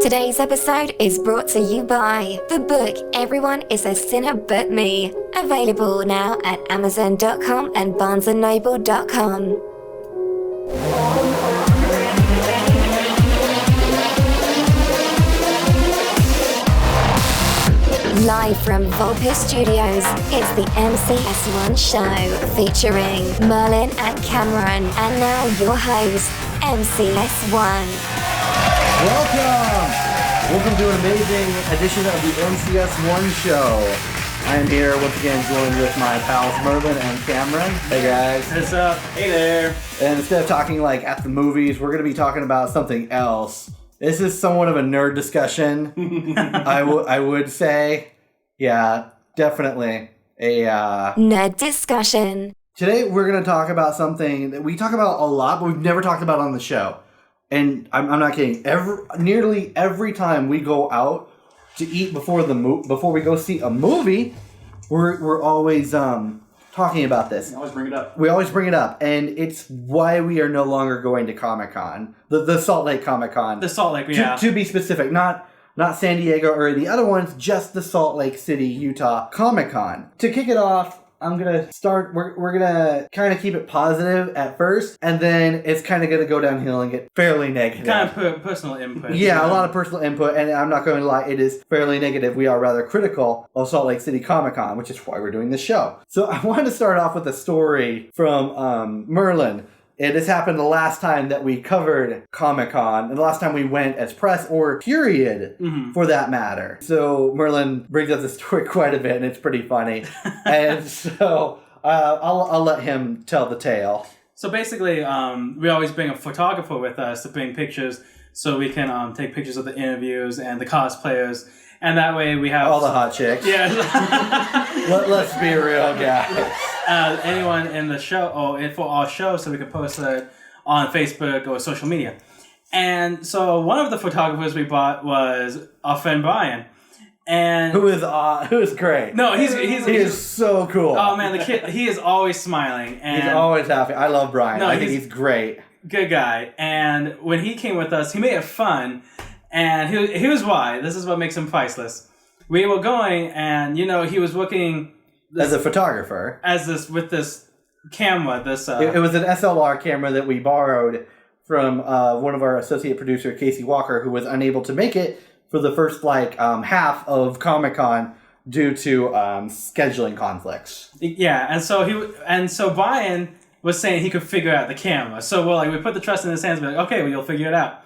Today's episode is brought to you by the book Everyone is a Sinner But Me, available now at Amazon.com and BarnesandNoble.com. Live from Volpus Studios, it's the MCS1 show featuring Merlin and Cameron, and now your host, MCS1. Welcome to an amazing edition of the MCS1 show. I am here once again joined with my pals Merlin and Cameron. Hey guys. What's up? Hey there. And instead of talking like at the movies, we're going to be talking about something else. This is somewhat of a nerd discussion, I would say. Yeah, definitely a nerd discussion. Today we're going to talk about something that we talk about a lot, but we've never talked about on the show. And I'm not kidding. Nearly every time we go out to eat before we go see a movie, we're always talking about this. We always bring it up. We always bring it up, and it's why we are no longer going to Comic-Con, the Salt Lake Comic-Con. The Salt Lake, yeah. To be specific, not San Diego or the other ones, just the Salt Lake City, Utah Comic-Con. To kick it off, I'm going to start, we're going to kind of keep it positive at first, and then it's kind of going to go downhill and get fairly negative. Kind of personal input. Yeah, a lot of personal input, and I'm not going to lie, it is fairly negative. We are rather critical of Salt Lake City Comic-Con, which is why we're doing this show. So I wanted to start off with a story from Merlin. This happened the last time that we covered Comic-Con, and the last time we went as press, or period, for that matter. So Merlin brings up this story quite a bit, and it's pretty funny. And so I'll let him tell the tale. So basically, we always bring a photographer with us to bring pictures, so we can take pictures of the interviews and the cosplayers, and that way we have all the hot chicks. Yeah. Let's be real, guys. Anyone in the show, or for our show, so we can post it on Facebook or social media. And so one of the photographers we bought was our friend Brian, and who is great. No, he is so cool. Oh man, the kid, he is always smiling, and he's always happy. I love Brian. No, I think he's great. Good guy. And when he came with us, he made it fun. And here's why. This is what makes him priceless. We were going, and he was working as a photographer, with this camera. It was an SLR camera that we borrowed from one of our associate producer, Casey Walker, who was unable to make it for the first half of Comic-Con due to scheduling conflicts. Yeah, and so Brian was saying he could figure out the camera. So we put the trust in his hands and be like, okay, well, you'll figure it out.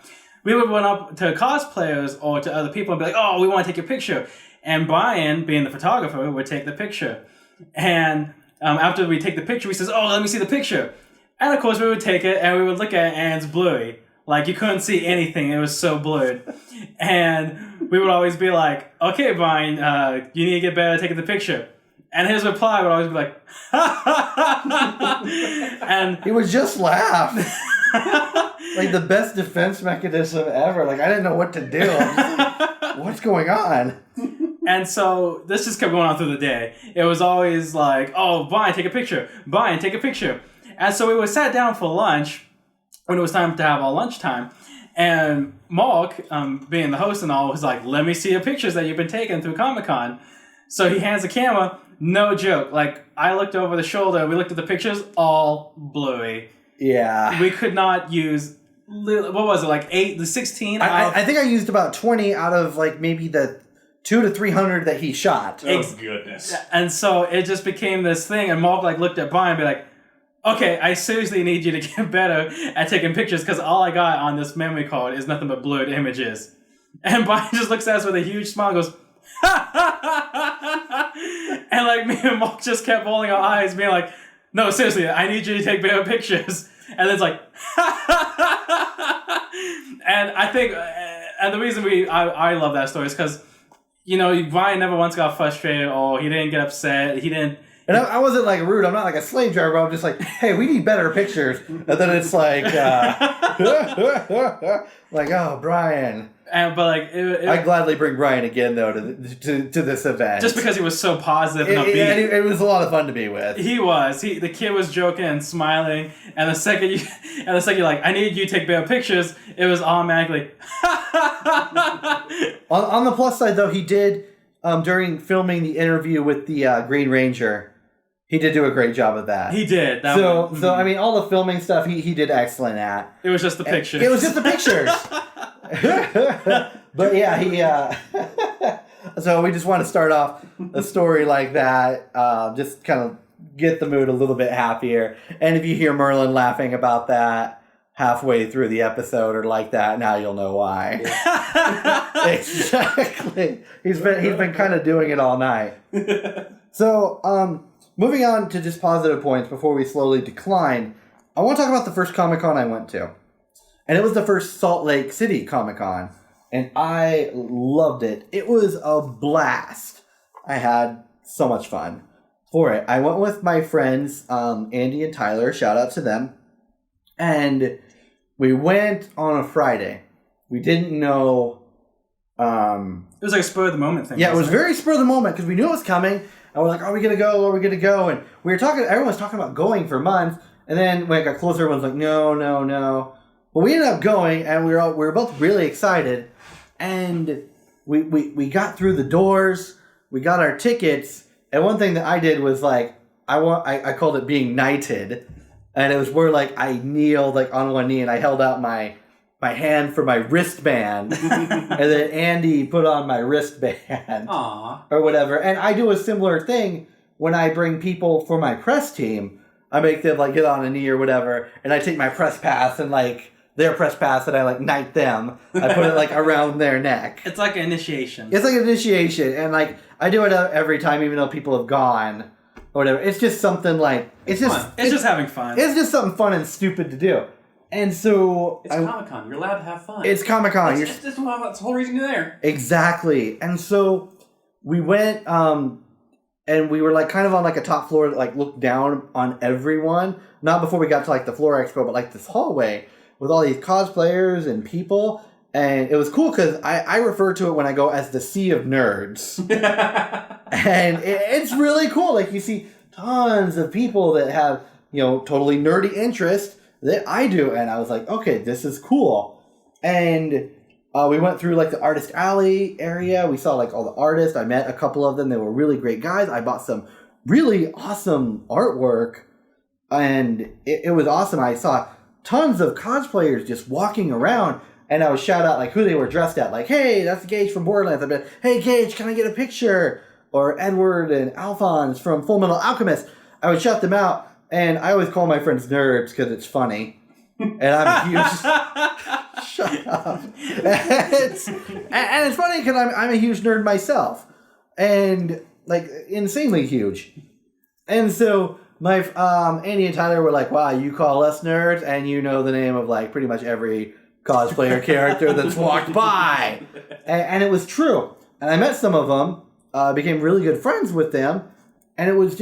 We would run up to cosplayers or to other people and be like, oh, we want to take your picture. And Brian, being the photographer, would take the picture. And after we take the picture, he says, oh, let me see the picture. And of course, we would take it and we would look at it and it's blurry. Like, you couldn't see anything. It was so blurred. And we would always be like, okay, Brian, you need to get better at taking the picture. And his reply would always be like, and he would just laugh. Like the best defense mechanism ever. Like, I didn't know what to do. Like, what's going on? And so this just kept going on through the day. It was always like, oh, Brian, take a picture. Brian, take a picture. And so we were sat down for lunch when it was time to have our lunchtime. And Mark, being the host and all, was like, let me see your pictures that you've been taking through Comic-Con. So he hands the camera. No joke. Like, I looked over the shoulder. We looked at the pictures, all blurry. Yeah. We could not use, what was it, 16? I think I used about 20 out of maybe the 200 to 300 that he shot. Oh, goodness. And so it just became this thing, and Mark looked at Brian and be like, okay, I seriously need you to get better at taking pictures because all I got on this memory card is nothing but blurred images. And Brian just looks at us with a huge smile and goes, and me and Mark just kept rolling our eyes, being like, no, seriously, I need you to take better pictures. And it's like, and I think, and the reason I love that story is because, Brian never once got frustrated or he didn't get upset. He didn't And I wasn't like rude. I'm not like a slave driver. I'm just like, hey, we need better pictures. And then it's like, like, oh, Brian. But like, I'd gladly bring Brian again though to this event. Just because he was so positive and upbeat. It was a lot of fun to be with. He was. The kid was joking and smiling, and the second you're like, I need you to take better pictures, it was automatically. On the plus side though, he did during filming the interview with the Green Ranger. He did do a great job of that. He did. So I mean, all the filming stuff he did excellent at. It was just the pictures. It was just the pictures. But yeah, he. So we just want to start off a story like that, just kind of get the mood a little bit happier. And if you hear Merlin laughing about that halfway through the episode or like that, now you'll know why. Exactly. He's been kind of doing it all night. So moving on to just positive points before we slowly decline, I want to talk about the first Comic-Con I went to. And it was the first Salt Lake City Comic-Con. And I loved it. It was a blast. I had so much fun for it. I went with my friends, Andy and Tyler. Shout out to them. And we went on a Friday. We didn't know... it was like a spur of the moment thing. Yeah, it was very spur of the moment because we knew it was coming. And we're like, are we going to go? Are we going to go? And we were talking, everyone was talking about going for months. And then when it got closer, everyone was like, no. But we ended up going, and we were both really excited. And we got through the doors. We got our tickets. And one thing that I did was like, I called it being knighted. And it was where like I kneeled like on one knee and I held out my hand for my wristband. And then Andy put on my wristband. Aww. Or whatever. And I do a similar thing when I bring people for my press team. I make them like get on a knee or whatever. And I take my press pass and like their press pass and I like knight them. I put it like around their neck. It's like an initiation. It's like an initiation. And like I do it every time even though people have gone or whatever. It's just something like... It's just having fun. It's just something fun and stupid to do. And so... It's Comic-Con. You're allowed to have fun. It's Comic-Con. That's the whole reason you're there. Exactly. And so we went, and we were like kind of on like a top floor that like looked down on everyone. Not before we got to like the Floor Expo, but like this hallway with all these cosplayers and people. And it was cool because I refer to it when I go as the Sea of Nerds. And it's really cool. Like you see tons of people that have, totally nerdy interest that I do. And I was like, okay, this is cool. And we went through like the Artist Alley area. We saw like all the artists. I met a couple of them. They were really great guys. I bought some really awesome artwork. And it was awesome. I saw tons of cosplayers just walking around. And I would shout out like who they were dressed at. Like, hey, that's Gage from Borderlands. I'd be like, hey, Gage, can I get a picture? Or Edward and Alphonse from Full Metal Alchemist. I would shout them out. And I always call my friends nerds because it's funny. And I'm a huge... Shut up. And it's funny because I'm a huge nerd myself. And, like, insanely huge. And so my Andy and Tyler were like, wow, you call us nerds? And you know the name of, like, pretty much every cosplayer character that's walked by. And it was true. And I met some of them, became really good friends with them. And it was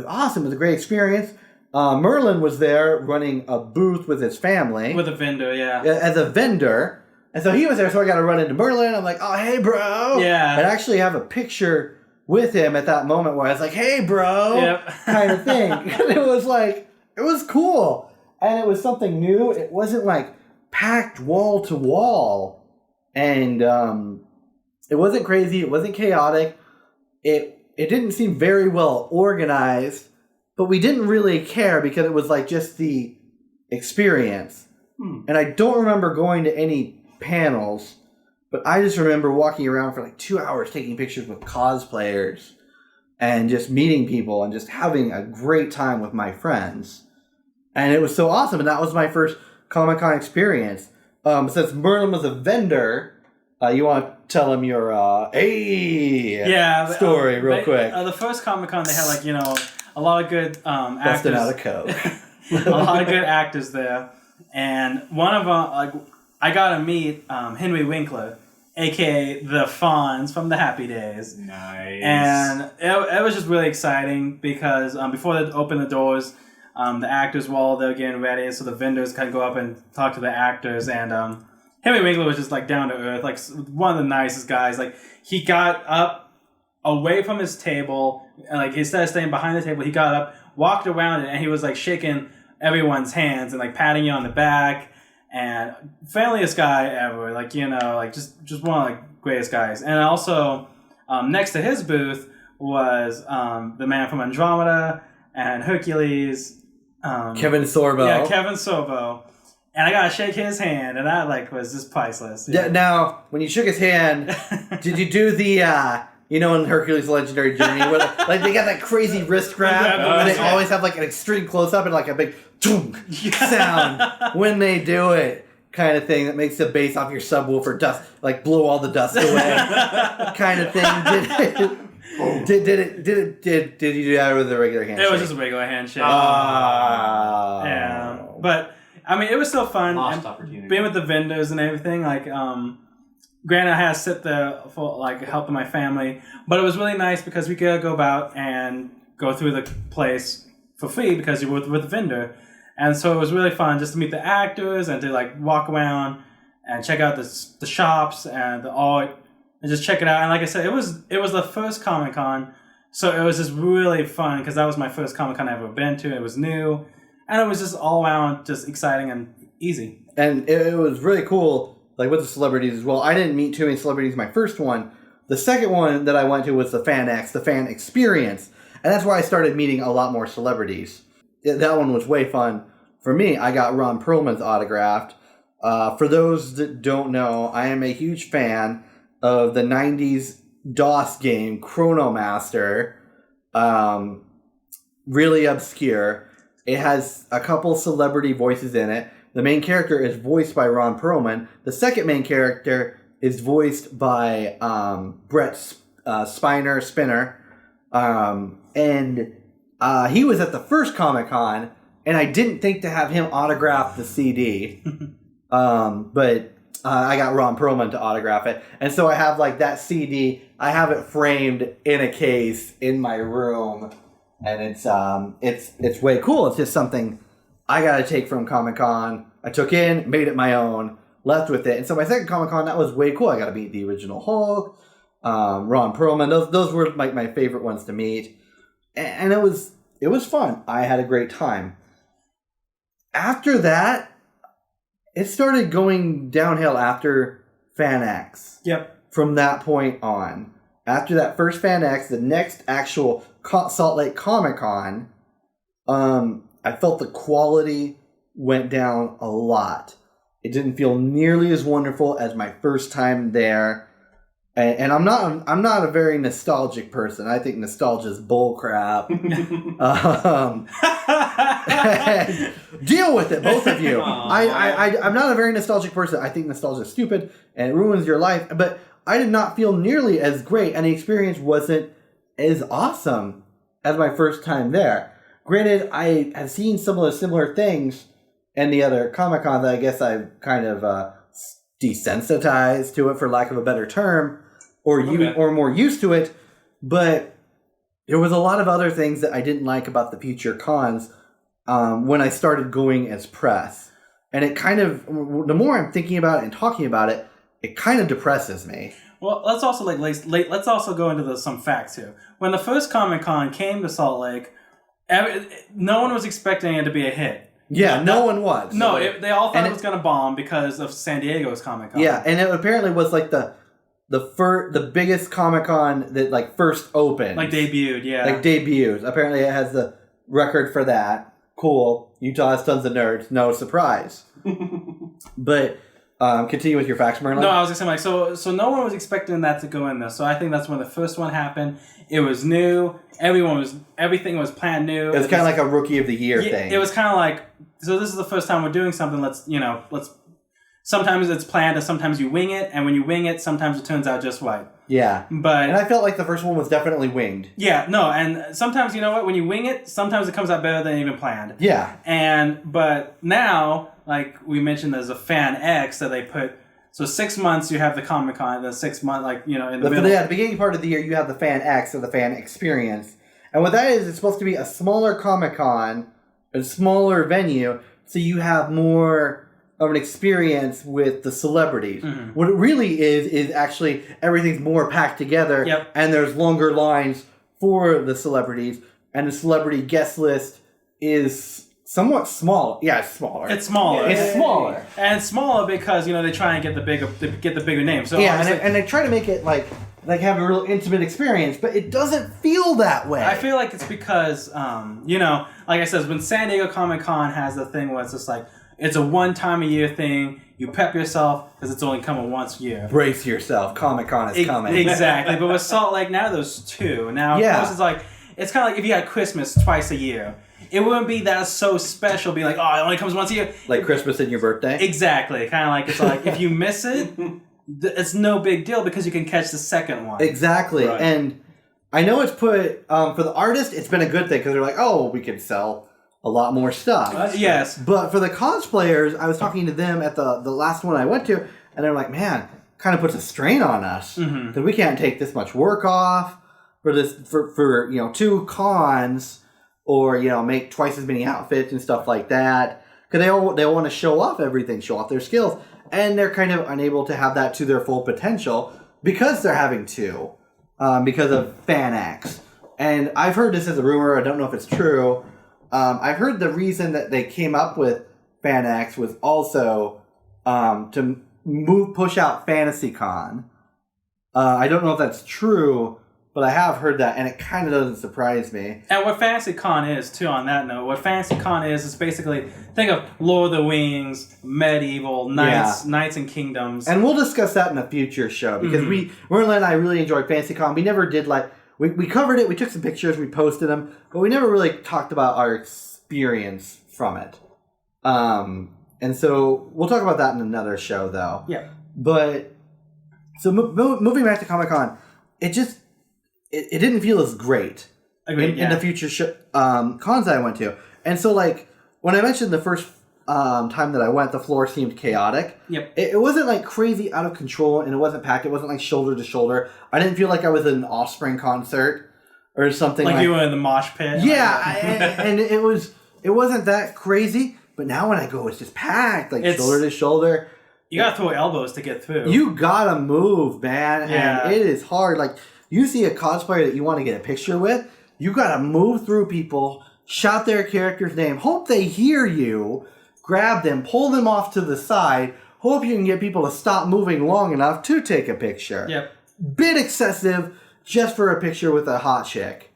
awesome. It was a great experience. Merlin was there running a booth with his family. With a vendor, yeah. As a vendor. And so he was there, so I got to run into Merlin. I'm like, oh, hey, bro. Yeah. And I actually have a picture with him at that moment where I was like, hey, bro. Yep. Kind of thing. And it was cool. And it was something new. It wasn't like packed wall to wall. And it wasn't crazy. It wasn't chaotic. It didn't seem very well organized. But we didn't really care because it was like just the experience. And I don't remember going to any panels, but I just remember walking around for like 2 hours taking pictures with cosplayers and just meeting people and just having a great time with my friends. And it was so awesome. And that was my first Comic-Con experience. Since Merlin was a vendor, you want to tell him your story real quick. The first Comic-Con, they had like, a lot of good actors. Busting out a Coke. A lot of good actors there. And one of them, I got to meet Henry Winkler. aka the Fonz from the Happy Days. Nice. And it was just really exciting because before they opened the doors, the actors were all there getting ready, so the vendors kind of go up and talk to the actors. And Henry Winkler was just like down to earth, like one of the nicest guys. Like he got up away from his table, and like instead of staying behind the table, he got up, walked around it, and he was like shaking everyone's hands and like patting you on the back. And friendliest guy ever, like, you know, like just one of the greatest guys. And also, next to his booth was the man from Andromeda and Hercules. Kevin Sorbo. Yeah, Kevin Sorbo. And I gotta shake his hand, and that like was just priceless. Yeah. Now, when you shook his hand, did you do the you know, in Hercules' Legendary Journey, where like they got that crazy wrist grab, and they always have like an extreme close up and like a big sound when they do it, kind of thing that makes the bass off your subwoofer dust, like blow all the dust away, kind of thing. Did you do that with a regular handshake? It was just a regular handshake. Yeah, but I mean, it was still fun. Lost opportunity. Being with the vendors and everything, like, granted, I had to sit there for like helping my family, but it was really nice because we could go about and go through the place for free because you were with the vendor, and so it was really fun just to meet the actors and to like walk around and check out the shops and the art and just check it out. And like I said, it was the first Comic-Con, so it was just really fun because that was my first Comic-Con I've ever been to. It was new, and it was just all around just exciting and easy. And it was really cool. Like with the celebrities as well. I didn't meet too many celebrities my first one. The second one that I went to was the FanX, the fan experience. And that's where I started meeting a lot more celebrities. That one was way fun. For me, I got Ron Perlman's autographed. For those that don't know, I am a huge fan of the 90s DOS game, Chrono Master. Really obscure. It has a couple celebrity voices in it. The main character is voiced by Ron Perlman. The second main character is voiced by Brett Spinner. And he was at the first Comic-Con, and I didn't think to have him autograph the CD. But I got Ron Perlman to autograph it. And so I have like that CD. I have it framed in a case in my room. And it's way cool. It's just something I got to take from Comic-Con. I took in, made it my own, left with it. And so my second Comic-Con, that was way cool. I got to meet the original Hulk, Ron Perlman. Those were like my favorite ones to meet. And it was fun. I had a great time. After that, it started going downhill after FanX. Yep. From that point on. After that first FanX, the next actual Salt Lake Comic-Con, I felt the quality went down a lot. It didn't feel nearly as wonderful as my first time there. And I'm not a very nostalgic person. I think nostalgia is bullcrap. Deal with it, both of you. I'm not a very nostalgic person. I think nostalgia is stupid and it ruins your life. But I did not feel nearly as great, and the experience wasn't as awesome as my first time there. Granted, I have seen some of the similar things in the other Comic-Cons that I guess I've kind of desensitized to it, for lack of a better term, or more used to it. But there was a lot of other things that I didn't like about the future cons when I started going as press. And it kind of, the more I'm thinking about it and talking about it, it kind of depresses me. Well, let's also let's also go into some facts here. When the first Comic-Con came to Salt Lake, no one was expecting it to be a hit. Yeah, no one was. No, they all thought it was going to bomb because of San Diego's Comic-Con. Yeah, and it apparently was like the biggest Comic-Con that like first opened. Like debuted, yeah. Like debuted. Apparently it has the record for that. Cool. Utah has tons of nerds. No surprise. But continue with your facts, Merlin. No, I was just saying so no one was expecting that to go in there. So I think that's when the first one happened. It was new. Everything was planned new. It was kind of like a Rookie of the Year thing. It was kind of like, so this is the first time we're doing something. Let's sometimes it's planned and sometimes you wing it. And when you wing it, sometimes it turns out just right. Yeah. And I felt like the first one was definitely winged. Yeah, no. And sometimes, you know what, when you wing it, sometimes it comes out better than even planned. Yeah. But now, like we mentioned, there's a FanX that they put So 6 months you have the Comic Con, then 6 months in the middle. The beginning part of the year you have the FanX or the Fan Experience, and what that is, it's supposed to be a smaller Comic Con, a smaller venue, so you have more of an experience with the celebrities. Mm-hmm. What it really is actually everything's more packed together, and there's longer lines for the celebrities, and the celebrity guest list is somewhat small. Yeah, it's smaller. It's smaller. It's smaller. And it's smaller because, they try and get the bigger name. So yeah, and they try to make it like have a real intimate experience, but it doesn't feel that way. I feel like it's because, like I said, when San Diego Comic-Con has the thing where it's just like, it's a one-time-a-year thing, you prep yourself, because it's only coming once a year. Brace yourself, Comic-Con is coming. Exactly, but with Salt Lake, now there's 2. Now, of course, it's kind of like if you had Christmas twice a year. It wouldn't be that so special, being like, oh, it only comes once a year. Like Christmas and your birthday? Exactly. Kind of like, it's like, if you miss it, it's no big deal because you can catch the second one. Exactly. Right. And I know it's put, for the artist, it's been a good thing because they're like, oh, we can sell a lot more stuff. Yes. But for the cosplayers, I was talking to them at the last one I went to, and they're like, man, kind of puts a strain on us because we can't take this much work off for this for 2 cons. Or, make twice as many outfits and stuff like that. Because they want to show off everything, show off their skills. And they're kind of unable to have that to their full potential because they're having 2. Because of FanX. And I've heard this as a rumor. I don't know if it's true. I've heard the reason that they came up with FanX was also to push out FantasyCon. I don't know if that's true. But I have heard that, and it kind of doesn't surprise me. And what FantasyCon is, too, on that note, what FantasyCon is basically, think of Lord of the Rings, medieval, knights and kingdoms. And we'll discuss that in a future show, because Merlin and I really enjoyed FantasyCon. We never did, we covered it, we took some pictures, we posted them, but we never really talked about our experience from it. And so, we'll talk about that in another show, though. Yeah. But, so moving back to Comic-Con, it didn't feel as great in the future cons I went to. And so, when I mentioned the first time that I went, the floor seemed chaotic. Yep. It wasn't, crazy out of control, and it wasn't packed. It wasn't, shoulder to shoulder. I didn't feel like I was at an Offspring concert or something like you were in the mosh pit? Yeah, and it wasn't that crazy. But now when I go, it's just packed, shoulder to shoulder. You gotta throw elbows to get through. You gotta move, man. Yeah. And it is hard. You see a cosplayer that you want to get a picture with, you gotta move through people, shout their character's name, hope they hear you, grab them, pull them off to the side, hope you can get people to stop moving long enough to take a picture. Yep. Bit excessive just for a picture with a hot chick.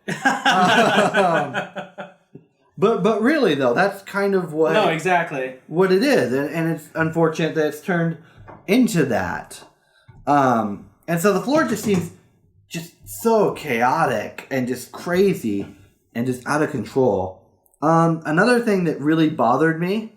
But really though, that's kind of what what it is, and it's unfortunate that it's turned into that. And so the floor just seems just so chaotic and just crazy and just out of control. Another thing that really bothered me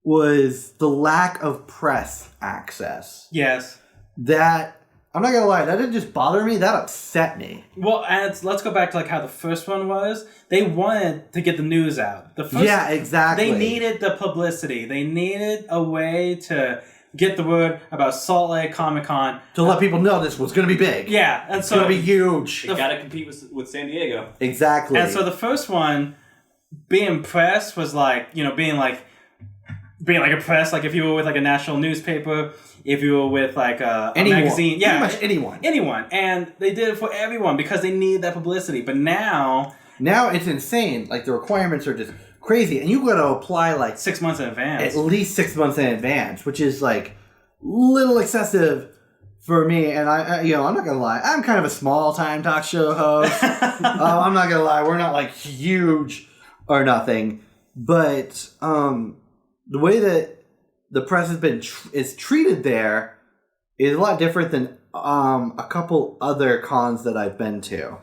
was the lack of press access. Yes. That, I'm not gonna lie, that didn't just bother me, that upset me. Well, and let's go back to how the first one was. They wanted to get the news out. Yeah, exactly. They needed the publicity. They needed a way to get the word about Salt Lake Comic-Con. To let people know this was going to be big. Yeah. And so it's going to be huge. You got to compete with San Diego. Exactly. And so the first one, being press was being a press, if you were with a national newspaper, if you were with a magazine. Yeah. Pretty much anyone. Anyone. And they did it for everyone because they needed that publicity. But now it's insane. The requirements are just crazy, and you got to apply 6 months in advance. At least 6 months in advance, which is little excessive for me. And I'm not gonna lie, I'm kind of a small time talk show host. I'm not gonna lie, we're not huge or nothing, but the way that the press has been is treated there is a lot different than a couple other cons that I've been to.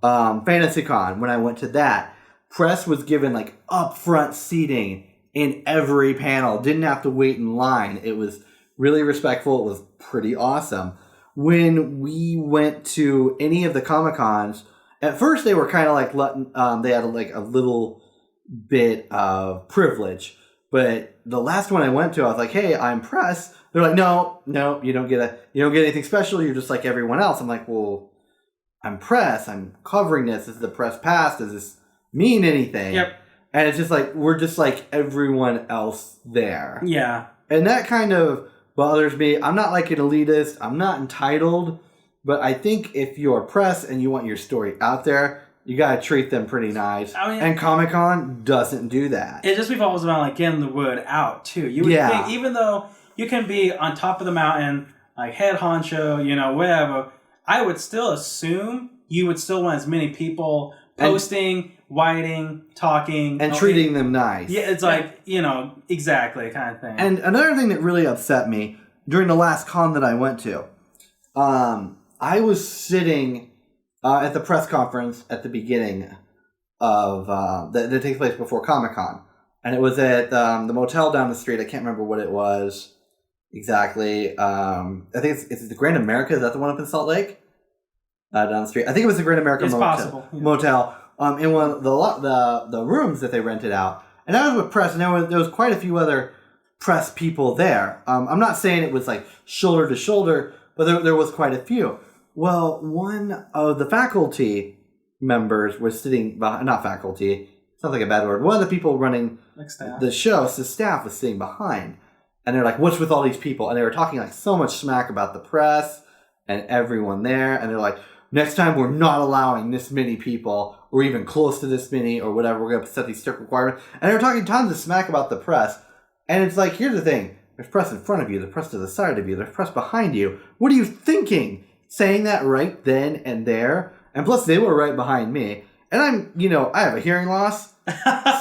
FantasyCon, when I went to that, press was given upfront seating in every panel. Didn't have to wait in line. It was really respectful. It was pretty awesome. When we went to any of the Comic-Cons, at first they were kind of letting, they had a little bit of privilege. But the last one I went to, I was like, hey, I'm press. They're like, no, you don't get anything special. You're just like everyone else. I'm like, well, I'm press. I'm covering this. Is the press pass? Does this mean anything? Yep. And it's just like, we're just like everyone else there. Yeah. And that kind of bothers me. I'm not like an elitist. I'm not entitled. But I think if you're press and you want your story out there, you got to treat them pretty nice. I mean, and Comic-Con doesn't do that. It just revolves around like getting the word out too. You would think, even though you can be on top of the mountain, like head honcho, whatever, I would still assume you would still want as many people posting, writing, talking. And treating them nice. Yeah, it's like, exactly kind of thing. And another thing that really upset me during the last con that I went to, I was sitting at the press conference at the beginning of that takes place before Comic-Con. And it was at the motel down the street. I can't remember what it was exactly. I think it's the Grand America. Is that the one up in Salt Lake? Down the street. I think it was the Grand America motel. In one of the rooms that they rented out. And I was with press, and there was quite a few other press people there. I'm not saying it was like shoulder to shoulder, but there was quite a few. Well, one of the faculty members was sitting behind, not faculty, sounds like a bad word. One of the people running the show, the staff was sitting behind. And they're like, what's with all these people? And they were talking like so much smack about the press and everyone there. And they're like, next time we're not allowing this many people or even close to this many or whatever. We're going to set these strict requirements. And they were talking tons of smack about the press. And it's like, here's the thing. There's press in front of you. There's press to the side of you. There's press behind you. What are you thinking? Saying that right then and there. And plus, they were right behind me. And I have a hearing loss.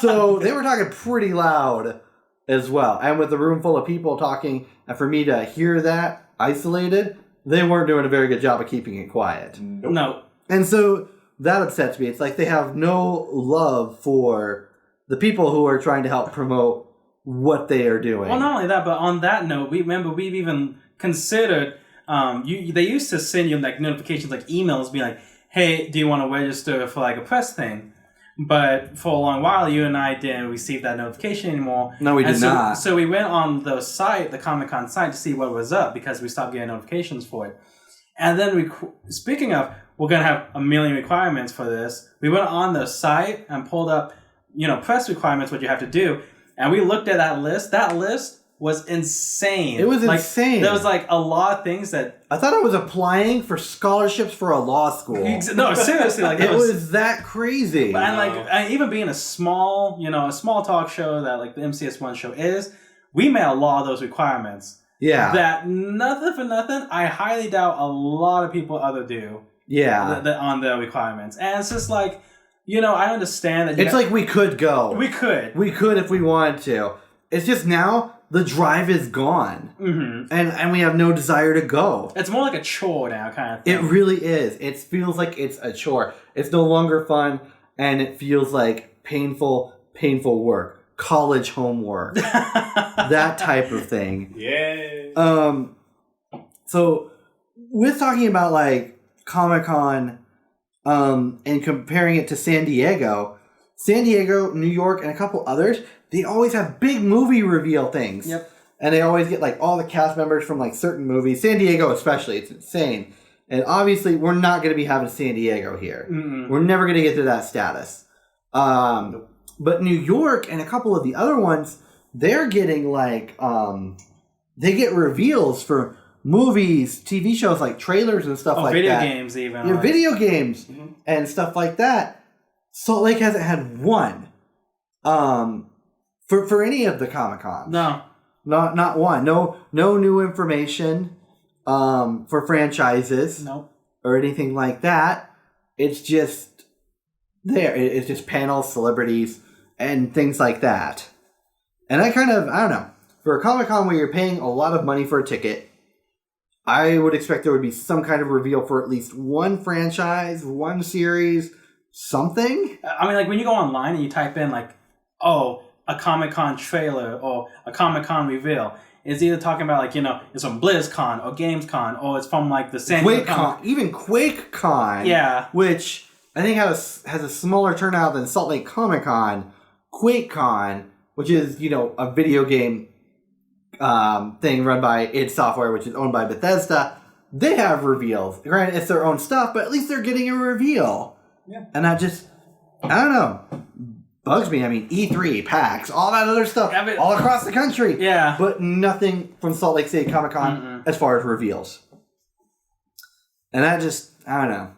So they were talking pretty loud as well. And with the room full of people talking, and for me to hear that isolated, they weren't doing a very good job of keeping it quiet. Nope. No. And so that upsets me. It's like they have no love for the people who are trying to help promote what they are doing. Well, not only that, but on that note, we've even considered... they used to send you like notifications, like emails, being like, "Hey, do you want to register for like a press thing?" But for a long while, you and I didn't receive that notification anymore. No, we did not. So we went on the site, the Comic-Con site, to see what was up because we stopped getting notifications for it. And then speaking of, we're gonna have a million requirements for this. We went on the site and pulled up, press requirements, what you have to do, and we looked at that list. That list was insane. It was insane. There was like a lot of things that... I thought I was applying for scholarships for a law school. No, seriously. Like it was that crazy. And even being a small talk show that like the MCS1 show is, we met a lot of those requirements. Yeah. That nothing for nothing, I highly doubt a lot of people other do. Yeah. On the requirements. And it's just like, I understand that... It's like we could go. We could. We could if we wanted to. It's just now... the drive is gone. Mm-hmm. And we have no desire to go. It's more like a chore now, kind of thing. It really is. It feels like it's a chore. It's no longer fun, and it feels like painful work. College homework. That type of thing. Yeah. So, with talking about, like, Comic-Con, and comparing it to San Diego, New York, and a couple others... they always have big movie reveal things. Yep. And they always get, like, all the cast members from, like, certain movies. San Diego especially. It's insane. And obviously, we're not going to be having San Diego here. Mm-mm. We're never going to get to that status. But New York and a couple of the other ones, they're getting, like, they get reveals for movies, TV shows, like trailers and stuff like video that. Games even. Yeah, video games and stuff like that. Salt Lake hasn't had one. For any of the Comic-Cons. No. Not one. No new information for franchises. Nope. Or anything like that. It's just there. It's just panels, celebrities, and things like that. And I don't know. For a Comic-Con where you're paying a lot of money for a ticket, I would expect there would be some kind of reveal for at least one franchise, one series, something. I mean, like when you go online and you type in like, a Comic-Con trailer or a Comic-Con reveal. It's either talking about like, it's from BlizzCon or GamesCon or it's from like the San Diego QuakeCon, even QuakeCon. Yeah. Which I think has a smaller turnout than Salt Lake Comic-Con. QuakeCon, which is, a video game thing run by id Software, which is owned by Bethesda, they have reveals. Granted, it's their own stuff, but at least they're getting a reveal. Yeah. And I don't know. Bugs me. I mean, E3, PAX, all that other stuff, all across the country. Yeah. But nothing from Salt Lake City Comic Con as far as reveals. And that just, I don't know,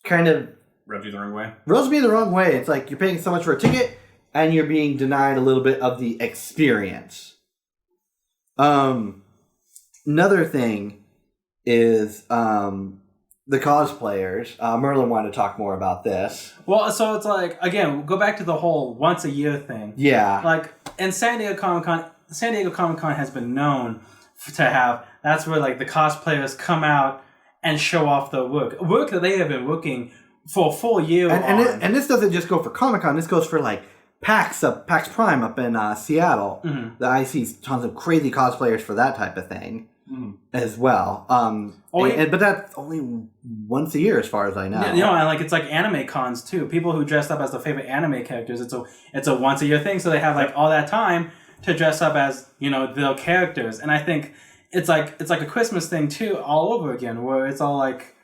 kind of Rubs you the wrong way. rubs me the wrong way. It's like you're paying so much for a ticket and you're being denied a little bit of the experience. Another thing is the cosplayers. Merlin wanted to talk more about this. Well, so it's like, again, go back to the whole once a year thing. Yeah. Like, in San Diego Comic Con has been known to have, that's where, like, the cosplayers come out and show off their work that they have been working for a full year and this doesn't just go for Comic Con. This goes for, like, PAX Prime up in Seattle. That I see tons of crazy cosplayers for that type of thing as well. But that's only once a year, as far as I know. Yeah, you know, and like it's like anime cons too. People who dress up as their favorite anime characters. It's a once a year thing, so they have like all that time to dress up as, you know, their characters. And I think it's like a Christmas thing too, all over again, where it's all like.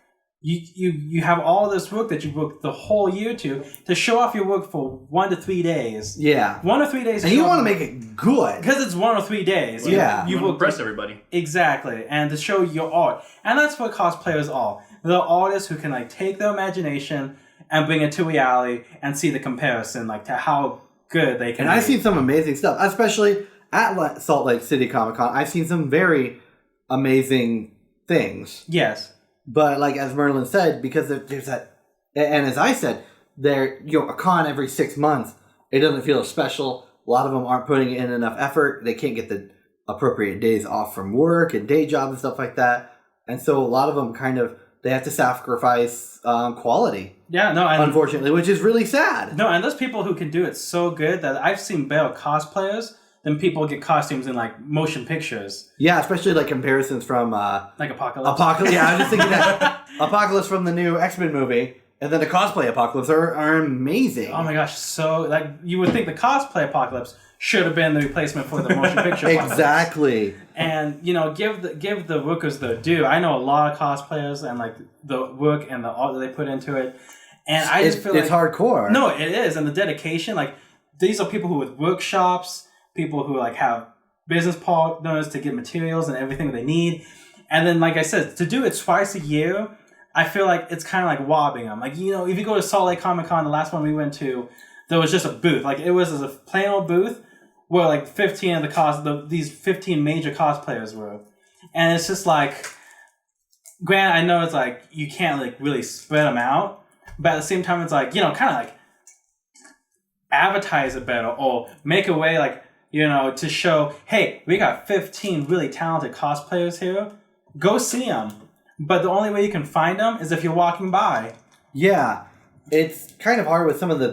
You have all this work that you worked the whole year to show off your work for 1 to 3 days. Yeah. 1 or 3 days. And you want to make it good. Because it's 1 or 3 days. Yeah. You will impress everybody. Exactly. And to show your art. And that's what cosplayers are. They're artists who can like take their imagination and bring it to reality and see the comparison, like to how good they can And be. I've seen some amazing stuff, especially at Salt Lake City Comic Con. I've seen some very amazing things. Yes. But like as Merlin said, because there's that, and as I said, a con every 6 months, it doesn't feel special. A lot of them aren't putting in enough effort. They can't get the appropriate days off from work and day jobs and stuff like that. And so a lot of them they have to sacrifice quality. Yeah, no, and unfortunately, which is really sad. No, and those people who can do it so good that I've seen better cosplayers than people get costumes in like motion pictures. Yeah, especially like comparisons from like Apocalypse. Yeah, I was just thinking that Apocalypse from the new X-Men movie, and then the cosplay Apocalypse are amazing. Oh my gosh, so like you would think the cosplay Apocalypse should have been the replacement for the motion picture Apocalypse. Exactly. And you know, give the workers their due. I know a lot of cosplayers and like the work and the art that they put into it. And I just feel like it's hardcore. No, it is, and the dedication. Like these are people who with workshops, people who like have business partners to get materials and everything that they need. And then, like I said, to do it twice a year, I feel like it's kind of like robbing them. Like, you know, if you go to Salt Lake Comic Con, the last one we went to, there was just a booth. Like it was a plain old booth where like 15 of these 15 major cosplayers were. And it's just like, granted, I know it's like you can't like really spread them out, but at the same time, it's like, you know, kind of like advertise it better or make a way like, you know, to show, hey, we got 15 really talented cosplayers here. Go see them. But the only way you can find them is if you're walking by. Yeah. It's kind of hard with some of the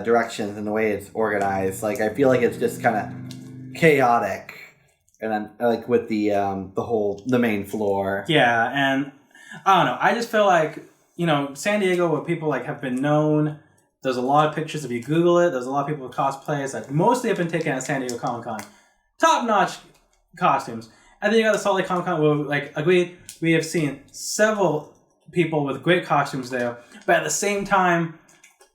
directions and the way it's organized. Like, I feel like it's just kind of chaotic. And then, like, with the main floor. Yeah, and I don't know. I just feel like, you know, San Diego, where people, like, have been known. There's a lot of pictures. If you Google it, there's a lot of people with cosplays that mostly have been taken at San Diego Comic Con. Top-notch costumes. And then you got the Salt Lake Comic Con where, like, agreed, we have seen several people with great costumes there. But at the same time,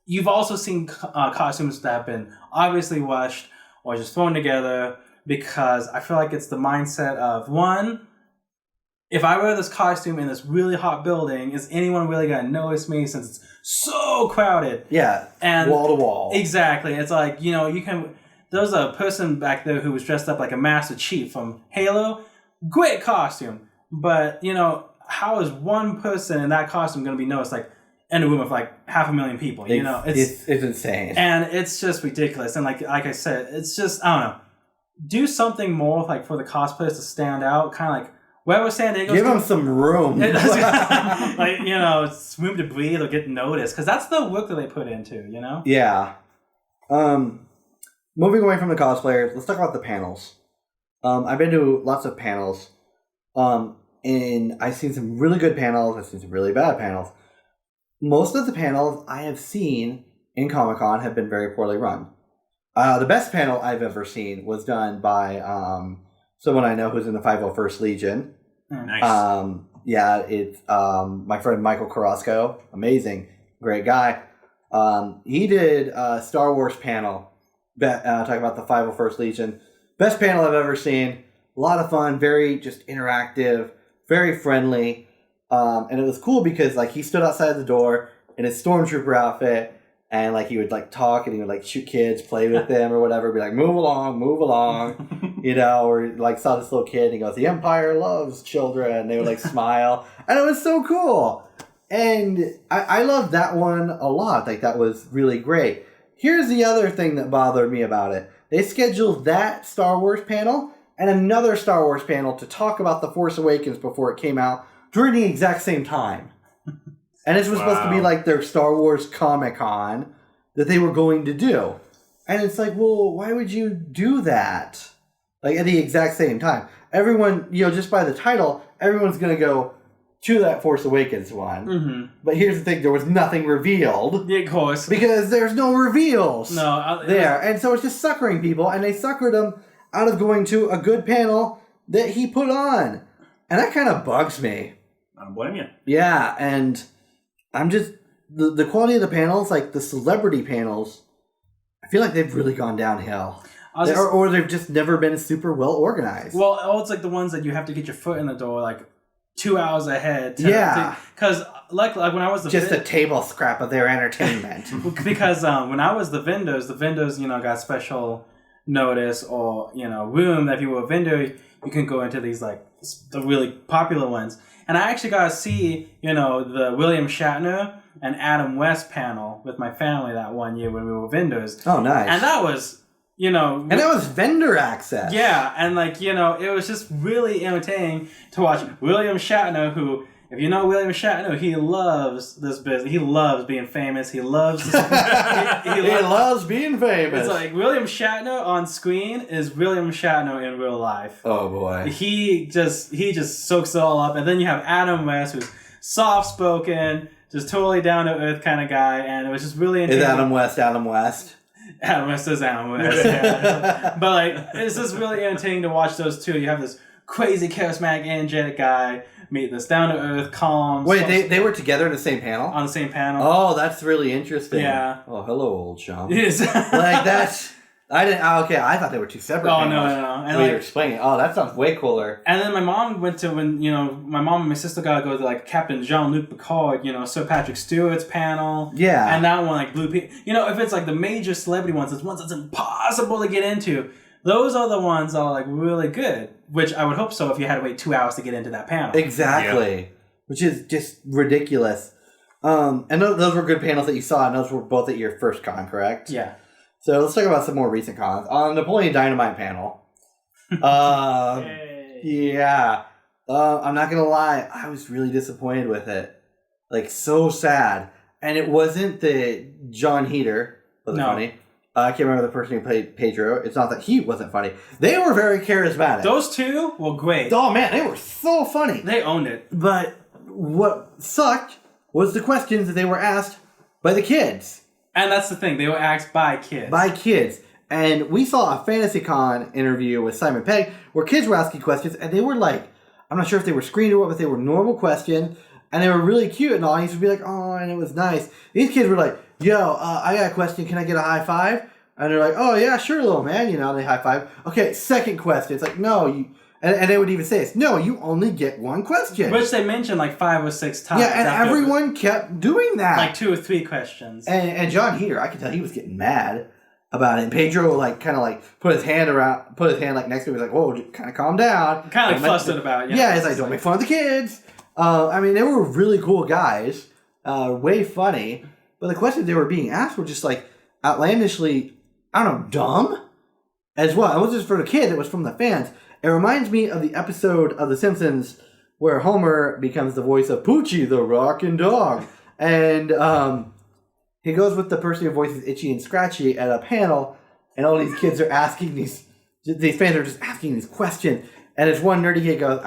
you've also seen costumes that have been obviously rushed or just thrown together because I feel like it's the mindset of, one, if I wear this costume in this really hot building, is anyone really going to notice me since it's so crowded? Yeah, and wall to wall. Exactly. It's like, you know, there was a person back there who was dressed up like a Master Chief from Halo. Great costume. But, you know, how is one person in that costume going to be noticed, like, in a room of, like, 500,000 people? You know, it's insane. And it's just ridiculous. And, like I said, it's just, I don't know. Do something more, like, for the cosplayers to stand out. Kind of like, where was San Diego? Give them some room. Like, you know, it's room to breathe or get noticed. Because that's the work that they put into, you know? Yeah. Moving away from the cosplayers, let's talk about the panels. I've been to lots of panels. And I've seen some really good panels. I've seen some really bad panels. Most of the panels I have seen in Comic-Con have been very poorly run. The best panel I've ever seen was done by someone I know who's in the 501st Legion. Nice. Yeah, it's my friend Michael Carrasco. Amazing. Great guy. He did a Star Wars panel talking about the 501st Legion. Best panel I've ever seen. A lot of fun. Very just interactive. Very friendly. And it was cool because like he stood outside the door in his stormtrooper outfit, and like he would like talk and he would like shoot kids, play with them or whatever, be like, move along, you know, or like saw this little kid and he goes, the Empire loves children, and they would like smile. And it was so cool. And I loved that one a lot. Like that was really great. Here's the other thing that bothered me about it. They scheduled that Star Wars panel and another Star Wars panel to talk about The Force Awakens before it came out during the exact same time. And this was supposed to be like their Star Wars Comic-Con that they were going to do. And it's like, well, why would you do that? Like at the exact same time. Everyone, you know, just by the title, everyone's going to go to that Force Awakens one. Mm-hmm. But here's the thing, there was nothing revealed. Yeah, of course. Because there's no reveals there. And so it's just suckering people, and they suckered them out of going to a good panel that he put on. And that kind of bugs me. I don't blame you. Yeah, and I'm just... The quality of the panels, like the celebrity panels, I feel like they've really gone downhill. Or they've just never been super well organized. Well, it's like the ones that you have to get your foot in the door, like 2 hours ahead. Because like when I was just a table scrap of their entertainment. Because when I was the vendors, you know, got special notice or, you know, room that if you were a vendor, you can go into these like the really popular ones. And I actually got to see, you know, the William Shatner and Adam West panel with my family that one year when we were vendors. Oh, nice. And that was, you know... And that was vendor access. Yeah, and like, you know, it was just really entertaining to watch William Shatner, who, if you know William Shatner, he loves this business. He loves being famous. He loves... he loves being famous. It's like William Shatner on screen is William Shatner in real life. Oh, boy. He just soaks it all up. And then you have Adam West, who's soft-spoken, just totally down-to-earth kind of guy, and it was just really entertaining. Is Adam West Adam West? Adam West is Adam West, yeah. But like, it's just really entertaining to watch those two. You have this crazy, charismatic, energetic guy meet this down-to-earth, calm... Wait, they were together in the same panel? On the same panel. Oh, that's really interesting. Yeah. Oh, hello, old chum. Yes. Like, that's... I didn't... Okay, I thought they were two separate panels. No. And you're explaining. Oh, that sounds way cooler. And then my mom went to, my mom and my sister got to go to, like, Captain Jean-Luc Picard, Sir Patrick Stewart's panel. Yeah. And that one, like, blew people... if it's, like, the major celebrity ones, it's ones that's impossible to get into. Those are the ones that are, like, really good. Which I would hope so if you had to wait 2 hours to get into that panel. Exactly. Yeah. Which is just ridiculous. And those were good panels that you saw, and those were both at your first con, correct? Yeah. So let's talk about some more recent cons. On Napoleon Dynamite panel. Yeah. I'm not going to lie. I was really disappointed with it. Like, so sad. And it wasn't the John Heater. Wasn't funny. I can't remember the person who played Pedro. It's not that he wasn't funny. They were very charismatic. Those two were great. Oh, man. They were so funny. They owned it. But what sucked was the questions that they were asked by the kids. And that's the thing. They were asked by kids. By kids. And we saw a FantasyCon interview with Simon Pegg where kids were asking questions, and they were like, I'm not sure if they were screened or what, but they were normal questions, and they were really cute, and the audience would be like, oh, and it was nice. These kids were like, yo, I got a question. Can I get a high five? And they're like, oh, yeah, sure, little man. They high five. Okay, second question. It's like, no, you... And they would even say this, no, you only get one question. Which they mentioned like 5 or 6 times. Yeah, and everyone kept doing that. Like 2 or 3 questions. And John Heater, I could tell he was getting mad about it. And Pedro kind of put his hand like next to him. He was like, whoa, kind of calm down. Kind of like flustered about it. Yeah, he's like, don't make fun of the kids. I mean, they were really cool guys. Way funny. But the questions they were being asked were just like outlandishly, I don't know, dumb as well. It wasn't just for the kids, it was from the fans. It reminds me of the episode of The Simpsons where Homer becomes the voice of Poochie, the rockin' dog. And he goes with the person who voices Itchy and Scratchy at a panel, and all these kids are asking these fans are just asking these questions. And this one nerdy kid goes,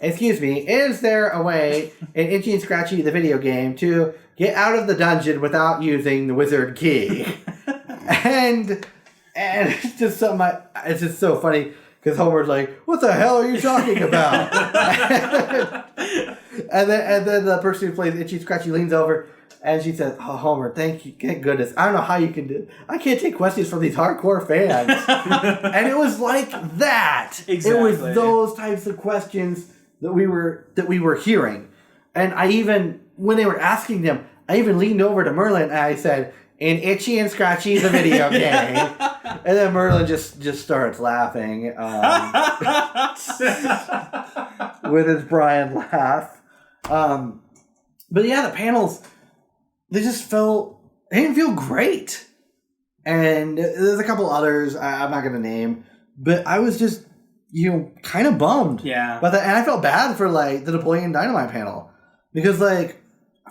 excuse me, is there a way in Itchy and Scratchy, the video game, to get out of the dungeon without using the wizard key? and it's just something, it's just so funny. Because Homer's like, what the hell are you talking about? and then the person who plays Itchy Scratchy leans over and she says, oh, Homer, thank goodness. I don't know how you can do it. I can't take questions from these hardcore fans. And it was like that. Exactly. It was those types of questions that we were hearing. And I even, when they were asking them, I even leaned over to Merlin and I said, and Itchy and Scratchy is a video game. And then Merlin just starts laughing with his Brian laugh. But yeah, the panels, they didn't feel great. And there's a couple others I'm not going to name, but I was just, kind of bummed. Yeah. But and I felt bad for the Napoleon Dynamite panel because I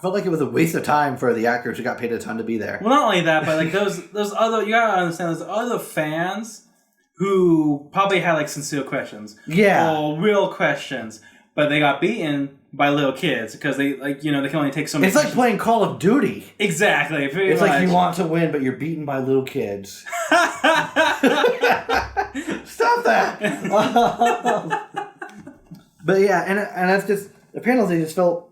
felt like it was a waste of time for the actors who got paid a ton to be there. Well, not only that, but those other, you gotta understand, there's other fans who probably had sincere questions. Yeah. Or real questions, but they got beaten by little kids because they they can only take so many. It's like playing Call of Duty. Exactly. It's like you want to win, but you're beaten by little kids. Stop that. But yeah, and that's just the panels. They just felt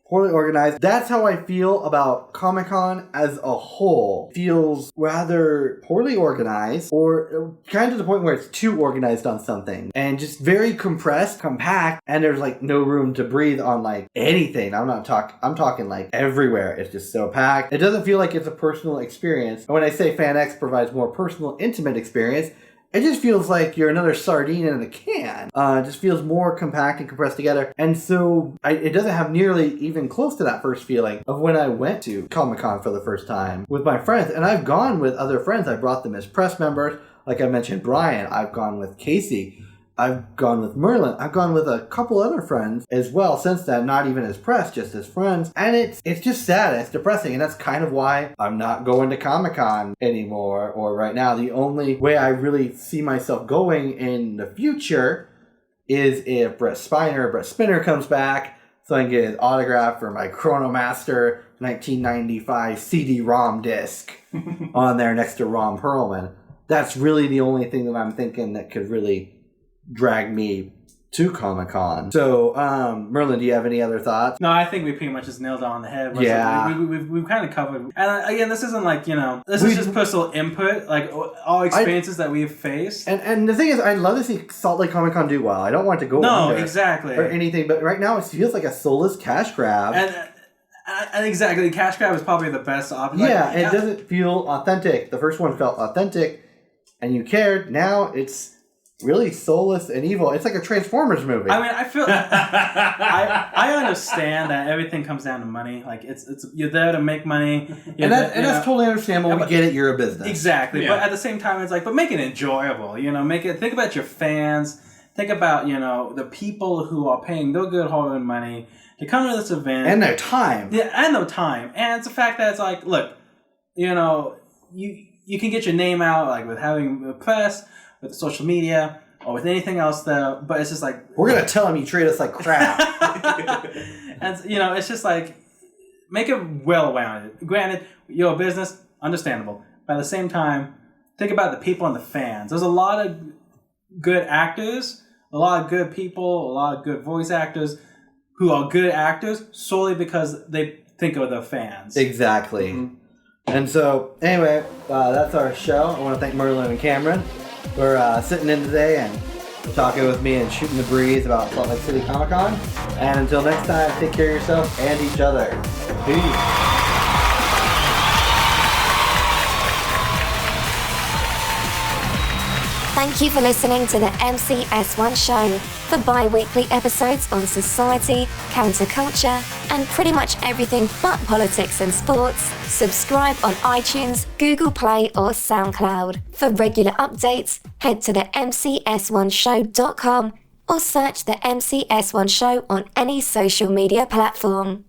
poorly organized. That's how I feel about Comic-Con as a whole. Feels rather poorly organized, or kind of to the point where it's too organized on something, and just very compressed, compact, and there's no room to breathe on anything. I'm talking everywhere. It's just so packed. It doesn't feel like it's a personal experience. And when I say FanX provides more personal, intimate experience, it just feels like you're another sardine in a can. It just feels more compact and compressed together. And so it doesn't have nearly even close to that first feeling of when I went to Comic-Con for the first time with my friends. And I've gone with other friends. I brought them as press members. Like I mentioned, Brian. I've gone with Casey. I've gone with Merlin. I've gone with a couple other friends as well since then, not even as press, just as friends. And it's just sad. It's depressing. And that's kind of why I'm not going to Comic-Con anymore or right now. The only way I really see myself going in the future is if Brett Spinner comes back so I can get his autograph for my Chronomaster 1995 CD-ROM disc on there next to Ron Perlman. That's really the only thing that I'm thinking that could really drag me to Comic-Con. So, Merlin, do you have any other thoughts? No, I think we pretty much just nailed it on the head. Yeah. We've kind of covered. And again, this isn't this is just personal input, all experiences that we've faced. And the thing is, I'd love to see Salt Lake Comic-Con do well. I don't want it to go under exactly. or anything, but right now it feels like a soulless cash grab. And exactly, cash grab is probably the best option. It doesn't feel authentic. The first one felt authentic, and you cared. Now it's really soulless and evil. It's like a Transformers movie. I mean, I feel I understand that everything comes down to money. It's you're there to make money, and that's totally understandable. We get it. You're a business, exactly. Yeah. But at the same time, it's but make it enjoyable. Think about your fans. Think about the people who are paying their good hard-earned money to come to this event and their time. Yeah, and their time. And it's the fact that it's look, you can get your name out with having the press, with the social media, or with anything else there, but it's just we're gonna tell them you treat us like crap. And it's just make it well-rounded. Granted, you're a business, understandable, but at the same time, think about the people and the fans. There's a lot of good actors, a lot of good people, a lot of good voice actors who are good actors solely because they think of their fans. Exactly. Mm-hmm. And so, anyway, that's our show. I want to thank Merlin and Cameron for sitting in today and talking with me and shooting the breeze about Salt Lake City Comic Con. And until next time, take care of yourself and each other. Peace. Thank you for listening to the MCS1 show. For bi-weekly episodes on society, counterculture, and pretty much everything but politics and sports, subscribe on iTunes, Google Play, or SoundCloud. For regular updates, head to the mcs1show.com or search the MCS1 show on any social media platform.